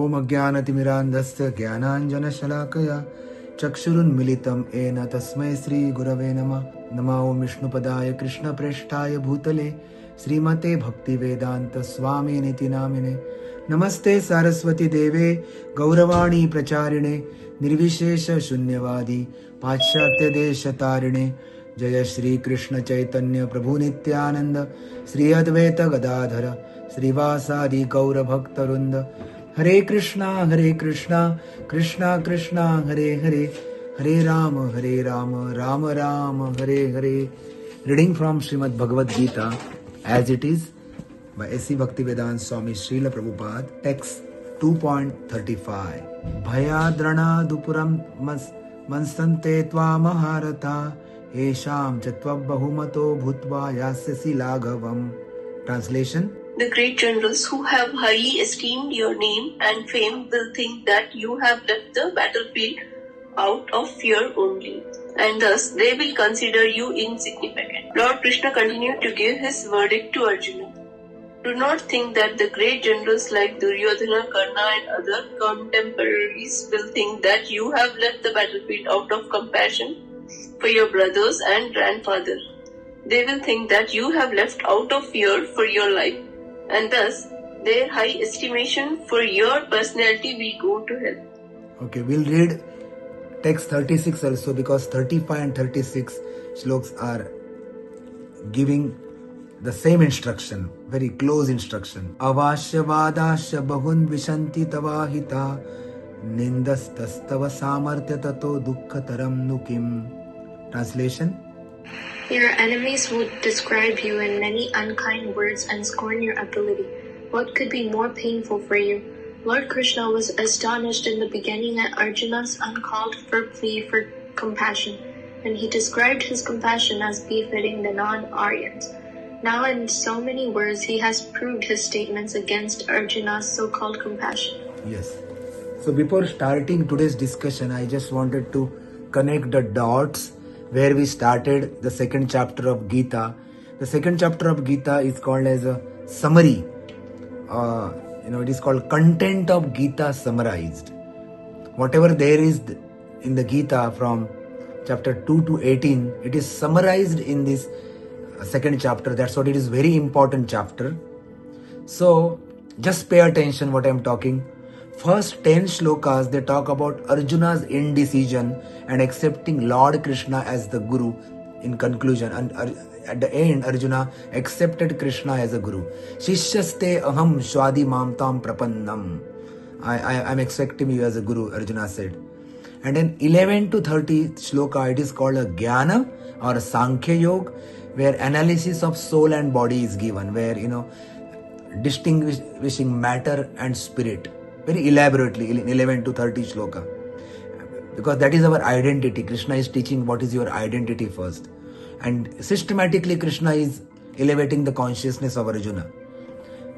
ॐ अज्ञानतिमिरान्धस्य ज्ञानाञ्जनशलाकया चक्षुरुन्मिलितं येन तस्मै श्रीगुरवे नमः। नमो विष्णुपदाय कृष्णप्रेष्ठाय भूतले श्रीमते भक्तिवेदान्त स्वामिनिति नामिने। नमस्ते सरस्वती देवे गौरवाणी प्रचारिणे निर्विशेष शून्यवादी पाश्चात्य देश तारिणे। जय श्री कृष्ण चैतन्य प्रभु नित्यानंद श्री अद्वैत गदाधर श्रीवासादि गौर भक्तवृंद। हरे कृष्णा कृष्णा कृष्णा हरे हरे, हरे Ram Ram Ram Hare Hare. Reading from Srimad Bhagavad Gita as it is by A.C. Bhaktivedanta Swami Srila Prabhupada, text 2.35. Bhayadrana dupuram mansante tva maharata esham chatva bahumato bhutva yasyasi laghavam. Translation: The great generals who have highly esteemed your name and fame will think that you have left the battlefield out of fear only, and thus they will consider you insignificant. Lord Krishna continued to give his verdict to Arjuna. Do not think that the great generals like Duryodhana, Karna and other contemporaries will think that you have left the battlefield out of compassion for your brothers and grandfather. They will think that you have left out of fear for your life, and thus their high estimation for your personality will go to hell. Okay, we'll read text 36 also, because 35 and 36 shlokas are giving the same instruction, very close instruction. Avashya vadashya bahun vishanti tavahita nindastastava samartya tato dukkataram nukim. Translation: Your enemies would describe you in many unkind words and scorn your ability. What could be more painful for you? Lord Krishna was astonished in the beginning at Arjuna's uncalled for plea for compassion, and he described his compassion as befitting the non-Aryans. Now in so many words he has proved his statements against Arjuna's so-called compassion. Yes. So before starting today's discussion, I just wanted to connect the dots where we started the second chapter of Gita. The second chapter of Gita is called as a summary. It is called content of Gita summarized. Whatever there is in the Gita from chapter 2 to 18, it is summarized in this second chapter. That's what it is, very important chapter. So just pay attention what I am talking. First 10 shlokas, they talk about Arjuna's indecision and accepting Lord Krishna as the Guru in conclusion. And at the end, Arjuna accepted Krishna as a Guru. Shishyaste aham swadi mamtam prapannam. I'm accepting you as a Guru, Arjuna said. And then 11 to 30 shloka, it is called a Jnana or a Sankhya Yoga, where analysis of soul and body is given, where, distinguishing matter and spirit very elaborately in 11 to 30 shloka. Because that is our identity. Krishna is teaching what is your identity first. And systematically Krishna is elevating the consciousness of Arjuna.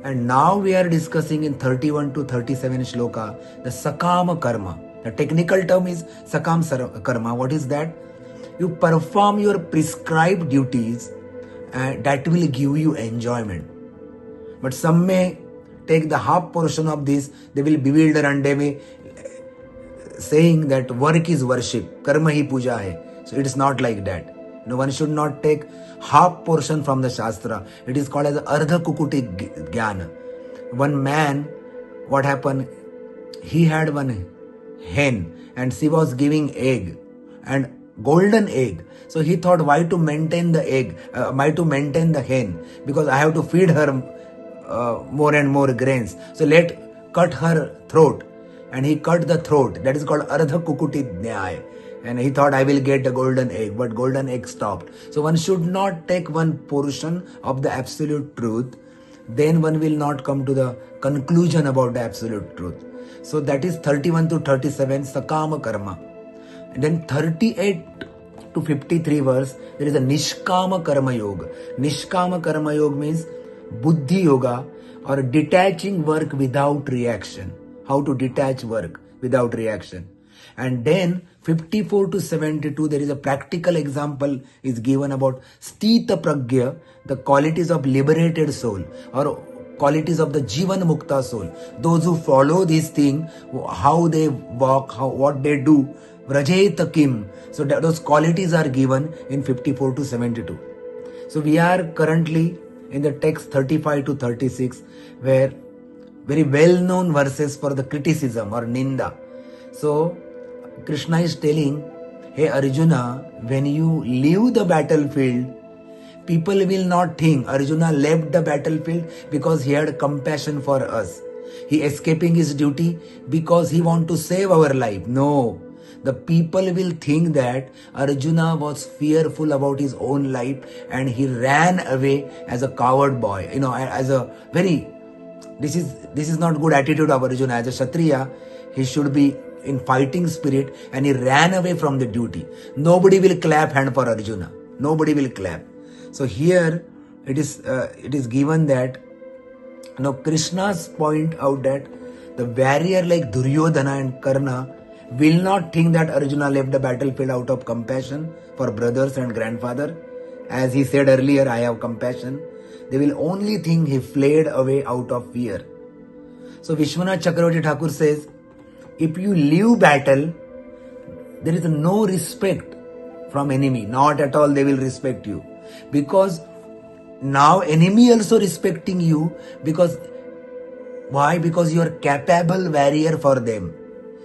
And now we are discussing in 31 to 37 shloka the Sakama Karma. The technical term is Sakam Karma. What is that? You perform your prescribed duties and that will give you enjoyment. But some may take the half portion of this, they will bewilder and they may saying that work is worship, karma hi puja hai. So it is not like that. One should not take half portion from the Shastra. It is called as Ardha Kukuti Jnana. One man, what happened? He had one hen and she was giving egg and golden egg. So he thought, why to maintain the egg? Why to maintain the hen? Because I have to feed her more and more grains. So cut her throat. And he cut the throat. That is called Ardha Kukuti Nyaya. And he thought, I will get a golden egg, but golden egg stopped. So one should not take one portion of the absolute truth. Then one will not come to the conclusion about the absolute truth. So that is 31 to 37, Sakama Karma. And then 38 to 53 verse, there is a Nishkama Karma Yoga. Nishkama Karma Yoga means Buddhi Yoga, or detaching work without reaction. How to detach work without reaction. And then 54 to 72, there is a practical example is given about Sthita Pragya, the qualities of liberated soul, or qualities of the Jivan Mukta soul. Those who follow this thing, how they walk, what they do, Vrajeta Kim. So those qualities are given in 54 to 72. So we are currently in the text 35 to 36, where very well-known verses for the criticism or ninda. So Krishna is telling, hey Arjuna, when you leave the battlefield, people will not think Arjuna left the battlefield because he had compassion for us. He escaping his duty because he want to save our life. No. The people will think that Arjuna was fearful about his own life and he ran away as a coward boy. As a very, this is not good attitude of Arjuna. As a Kshatriya, he should be in fighting spirit and he ran away from the duty. Nobody will clap hand for Arjuna. Nobody will clap. So here it is given that Krishna's point out that the warrior like Duryodhana and Karna will not think that Arjuna left the battlefield out of compassion for brothers and grandfather. As he said earlier, I have compassion. They will only think he fled away out of fear. So Vishwanath Chakravarti Thakur says, if you leave battle, there is no respect from enemy. Not at all they will respect you. Because now enemy also respecting you. Because why? Because you are capable warrior for them.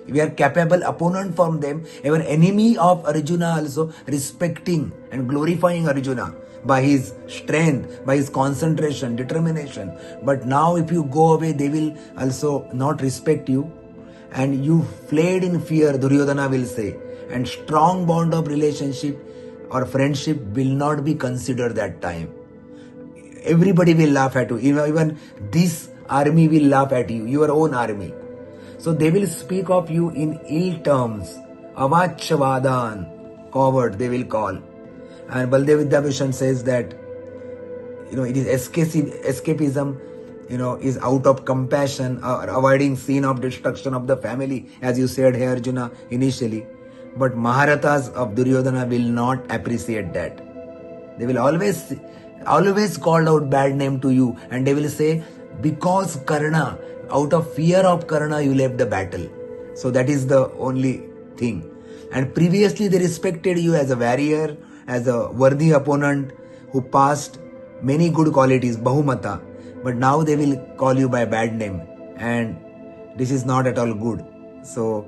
We are capable opponent from them. Even enemy of Arjuna also respecting and glorifying Arjuna by his strength, by his concentration, determination. But now if you go away, they will also not respect you. And you fled in fear, Duryodhana will say. And strong bond of relationship or friendship will not be considered that time. Everybody will laugh at you. Even this army will laugh at you, your own army. So they will speak of you in ill terms. Avachavadan, coward they will call. And Baldev Vidyabhushan says that, it is escapism, is out of compassion or avoiding scene of destruction of the family, as you said here, Arjuna, initially. But Maharathas of Duryodhana will not appreciate that. They will always call out bad name to you, and they will say, because Karna, out of fear of Karna, you left the battle. So that is the only thing. And previously they respected you as a warrior, as a worthy opponent who passed many good qualities, Bahumata. But now they will call you by bad name. And this is not at all good. So,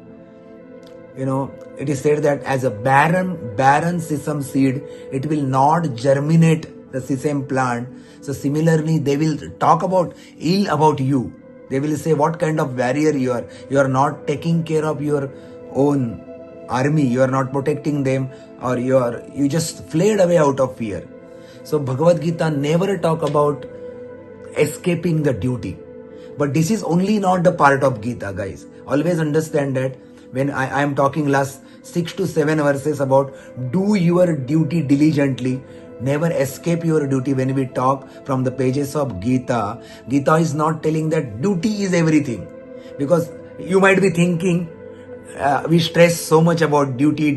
it is said that as a barren sesame seed, it will not germinate the sesame plant. So similarly, they will talk ill about you. They will say what kind of warrior you are. You are not taking care of your own army. You are not protecting them, or you just fled away out of fear. So Bhagavad Gita never talk about escaping the duty. But this is only not the part of Gita, guys. Always understand that when I am talking last 6 to 7 verses about do your duty diligently, never escape your duty. When we talk from the pages of Gita, Gita is not telling that duty is everything. Because you might be thinking, we stress so much about duty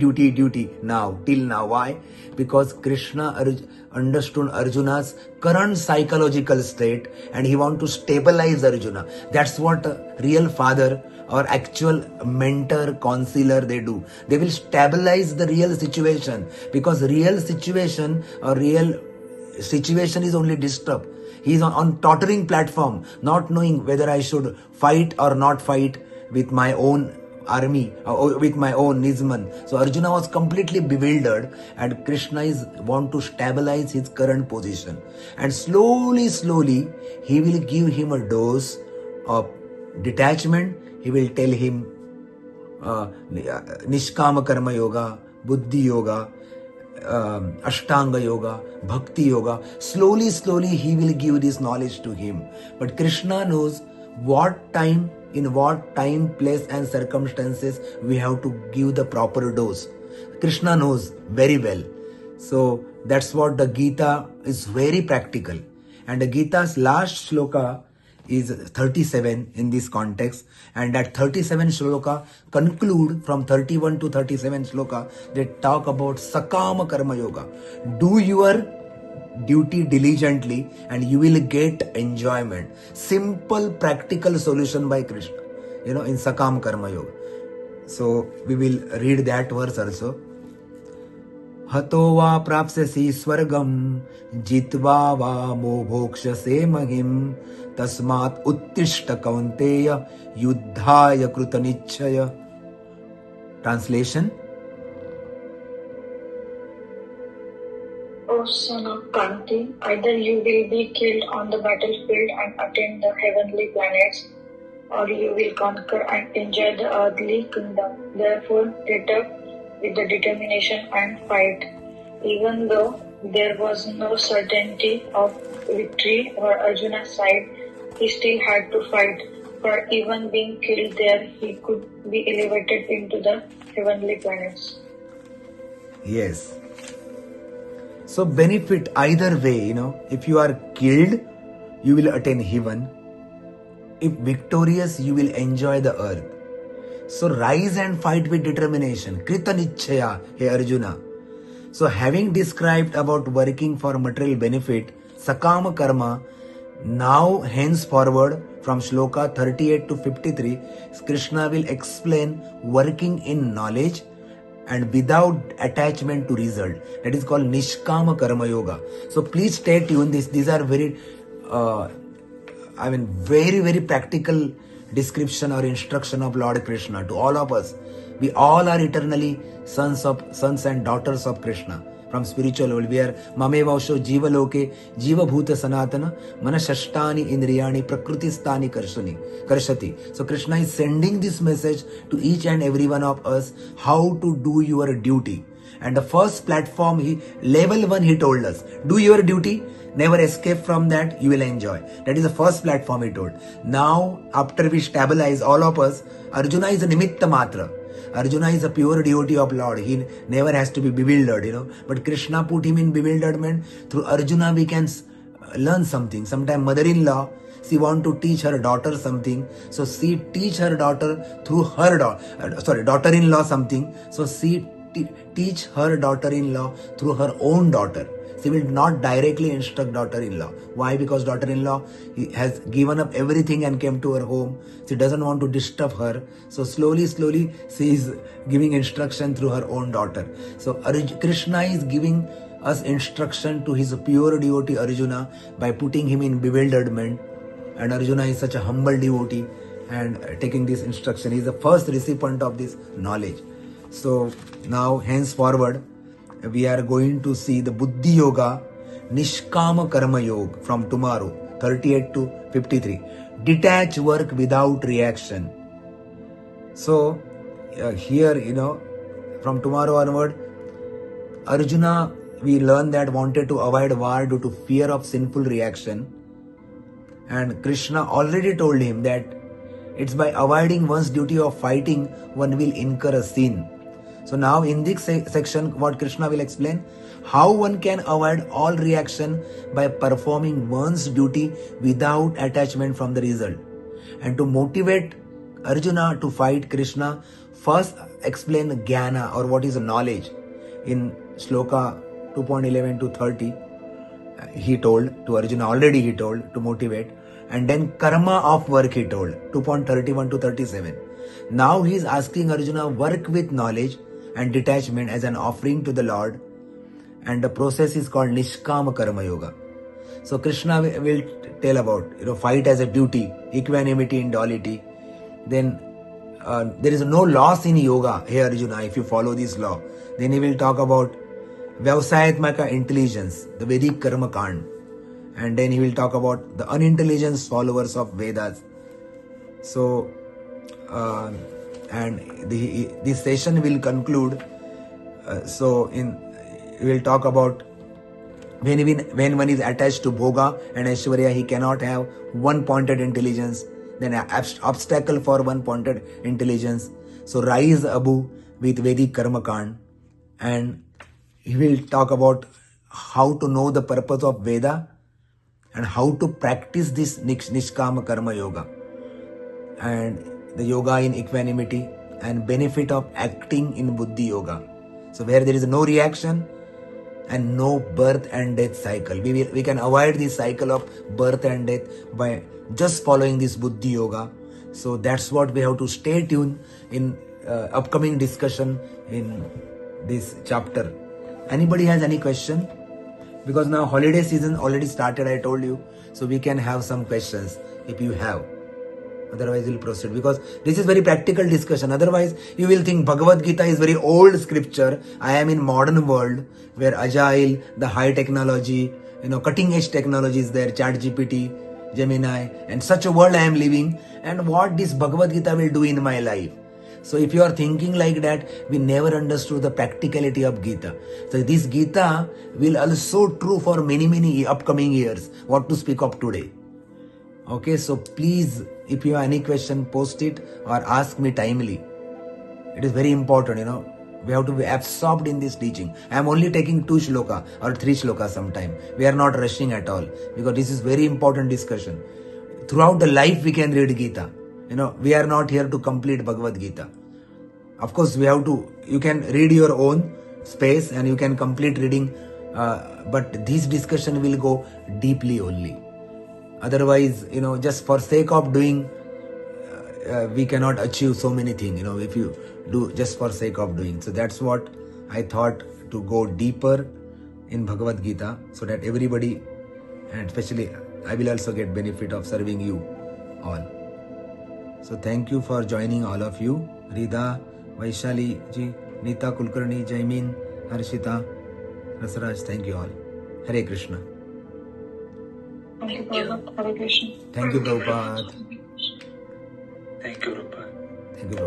now, till now. Why? Because Krishna understood Arjuna's current psychological state and he want to stabilize Arjuna. That's what a real father or actual mentor, counselor they do. They will stabilize the real situation, because real situation is only disturbed. He is on tottering platform, not knowing whether I should fight or not fight with my own army or with my own Nisman. So Arjuna was completely bewildered, and Krishna want to stabilize his current position. And slowly he will give him a dose of detachment. He will tell him Nishkama Karma Yoga, Buddhi Yoga, Ashtanga Yoga, Bhakti Yoga. Slowly he will give this knowledge to him. But Krishna knows in what time, place and circumstances we have to give the proper dose. Krishna knows very well. So that's what the Gita is, very practical. And the Gita's last shloka is 37 in this context, and that 37 shloka conclude from 31 to 37 shloka. They talk about Sakama Karma Yoga. Do your duty diligently and you will get enjoyment. Simple practical solution by Krishna, in Sakam Karma Yoga. So we will read that verse also. Hato va prapsasi swargam jitva va mobhokshase mahim tasmat uttishta kaunteya yuddhaya krutanichaya. Translation: O son of Kanti, either you will be killed on the battlefield and attain the heavenly planets, or you will conquer and enjoy the earthly kingdom. Therefore, get up with the determination and fight. Even though there was no certainty of victory for Arjuna's side, he still had to fight. For even being killed there, he could be elevated into the heavenly planets. Yes. So benefit either way, if you are killed, you will attain heaven. If victorious, you will enjoy the earth. So rise and fight with determination. Krita nichchaya, hey Arjuna. So having described about working for material benefit, Sakama Karma, now henceforward from Shloka 38 to 53, Krishna will explain working in knowledge and without attachment to result. That is called Nishkama Karma Yoga. So please stay tuned. These are very, very, very practical description or instruction of Lord Krishna to all of us. We all are eternally sons and daughters of Krishna from spiritual world. We are Mame Vausho Jiva Loke Jiva Bhuta Sanatana Manashashtani Indriyani Prakrutistani Karshati. So Krishna is sending this message to each and every one of us how to do your duty. And the first platform, level 1, he told us, do your duty, never escape from that, you will enjoy. That is the first platform he told. Now, after we stabilize all of us, Arjuna is a nimitta matra. Arjuna is a pure devotee of Lord. He never has to be bewildered, But Krishna put him in bewilderment. Through Arjuna we can learn something. Sometimes mother-in-law, she want to teach her daughter something. So she teach her daughter through her daughter-in-law something. So she teach her daughter-in-law through her own daughter. She will not directly instruct daughter-in-law. Why? Because daughter-in-law has given up everything and came to her home. She doesn't want to disturb her. So slowly she is giving instruction through her own daughter. So Krishna is giving us instruction to his pure devotee Arjuna by putting him in bewilderment. And Arjuna is such a humble devotee and taking this instruction. He is the first recipient of this knowledge. So now henceforward, we are going to see the Buddhi Yoga, Nishkama Karma Yoga from tomorrow, 38 to 53. Detach work without reaction. So here, from tomorrow onward, Arjuna, we learn that wanted to avoid war due to fear of sinful reaction. And Krishna already told him that it's by avoiding one's duty of fighting, one will incur a sin. So now in this section, what Krishna will explain, how one can avoid all reaction by performing one's duty without attachment from the result. And to motivate Arjuna to fight Krishna, first explain Jnana or what is knowledge. In Shloka 2.11 to 30, he told to Arjuna, already he told to motivate. And then karma of work he told, 2.31 to 37. Now he is asking Arjuna work with knowledge and detachment as an offering to the Lord, and the process is called Nishkama Karma Yoga. So Krishna will tell about fight as a duty, equanimity in duality. Then there is no loss in yoga here Arjuna if you follow this law. Then he will talk about Vyavasayatmaka intelligence, the Vedic Karma Kand, and then he will talk about the unintelligent followers of Vedas. So and this session will conclude. We will talk about when one is attached to Bhoga and Aishwarya, he cannot have one-pointed intelligence. Then obstacle for one-pointed intelligence. So rise above with Vedic Karma Kand, and he will talk about how to know the purpose of Veda and how to practice this Nishkama Karma Yoga, and the yoga in equanimity and benefit of acting in Buddhi Yoga. So where there is no reaction and no birth and death cycle. We can avoid this cycle of birth and death by just following this Buddhi Yoga. So that's what we have to stay tuned in upcoming discussion in this chapter. Anybody has any question? Because now holiday season already started, I told you. So we can have some questions if you have. Otherwise we'll proceed, because this is very practical discussion. Otherwise you will think Bhagavad Gita is very old scripture. I am in modern world where agile, the high technology, cutting edge technology is there, Chat GPT, Gemini, and such a world I am living, and what this Bhagavad Gita will do in my life. So if you are thinking like that, we never understood the practicality of Gita. So this Gita will also true for many upcoming years, what to speak of today. Okay, so please, if you have any question, post it or ask me timely. It is very important, we have to be absorbed in this teaching. I am only taking 2 shloka or 3 shloka sometime. We are not rushing at all, because this is very important discussion. Throughout the life we can read Gita. We are not here to complete Bhagavad Gita. Of course, you can read your own space and you can complete reading, but this discussion will go deeply only. Otherwise, just for sake of doing, we cannot achieve so many things, if you do just for sake of doing. So that's what I thought, to go deeper in Bhagavad Gita, so that everybody, and especially I will also get benefit of serving you all. So thank you for joining, all of you. Rida, Vaishali ji, Nita Kulkarni, Jaimin, Harshita, Rasaraj, thank you all. Hare Krishna. Thank you, Prabhupada. Hare Krishna. Thank you, Prabhupada. Thank you, Prabhupada. Thank you, Prabhupada.